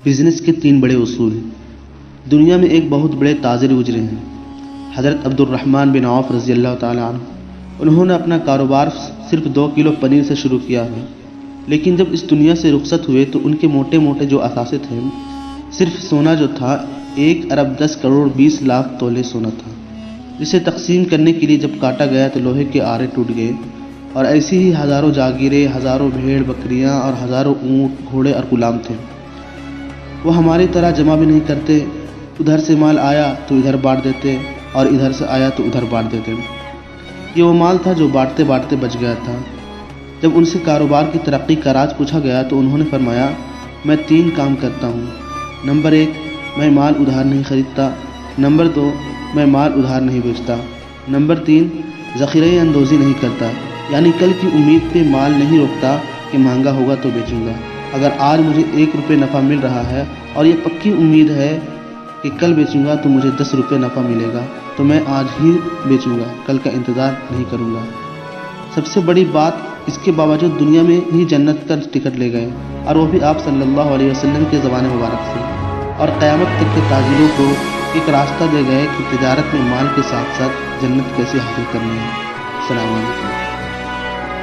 Business کے 3 بڑے اصول۔ دنیا میں ایک بہت بڑے تاجر گزرے ہیں، حضرت عبد الرحمن بن عوف رضی اللہ تعالی عنہ۔ انہوں نے اپنا کاروبار صرف 2 کلو پنیر سے شروع کیا ہے، لیکن جب اس دنیا سے رخصت ہوئے تو ان کے موٹے موٹے جو اثاثے تھے، صرف سونا جو تھا 1 ارب 10 کروڑ 20 لاکھ تولے سونا تھا، جسے تقسیم کرنے کے لیے جب کاٹا گیا تو لوہے کے آرے ٹوٹ گئے، اور ایسی ہی ہزاروں جاگیریں، ہزاروں بھیڑ بکریاں اور ہزاروں اونٹ گھوڑے اور غلام تھے۔ وہ ہماری طرح جمع بھی نہیں کرتے، ادھر سے مال آیا تو ادھر بانٹ دیتے اور ادھر سے آیا تو ادھر بانٹ دیتے۔ یہ وہ مال تھا جو بانٹتے بانٹتے بچ گیا تھا۔ جب ان سے کاروبار کی ترقی کا راز پوچھا گیا تو انہوں نے فرمایا، میں 3 کام کرتا ہوں۔ نمبر 1، میں مال ادھار نہیں خریدتا۔ نمبر 2، میں مال ادھار نہیں بیچتا۔ نمبر 3، ذخیرہ اندوزی نہیں کرتا، یعنی کل کی امید پہ مال نہیں روکتا کہ مہنگا ہوگا تو بیچوں گا۔ اگر آج مجھے 1 روپے نفع مل رہا ہے اور یہ پکی امید ہے کہ کل بیچوں گا تو مجھے 10 روپے نفع ملے گا، تو میں آج ہی بیچوں گا، کل کا انتظار نہیں کروں گا۔ سب سے بڑی بات، اس کے باوجود دنیا میں ہی جنت کا ٹکٹ لے گئے، اور وہ بھی آپ صلی اللہ علیہ وسلم کے زبان مبارک سے، اور قیامت تک کے تاجروں کو ایک راستہ دے گئے کہ تجارت میں مال کے ساتھ ساتھ جنت کیسے حاصل کرنی ہے۔ السلام علیکم۔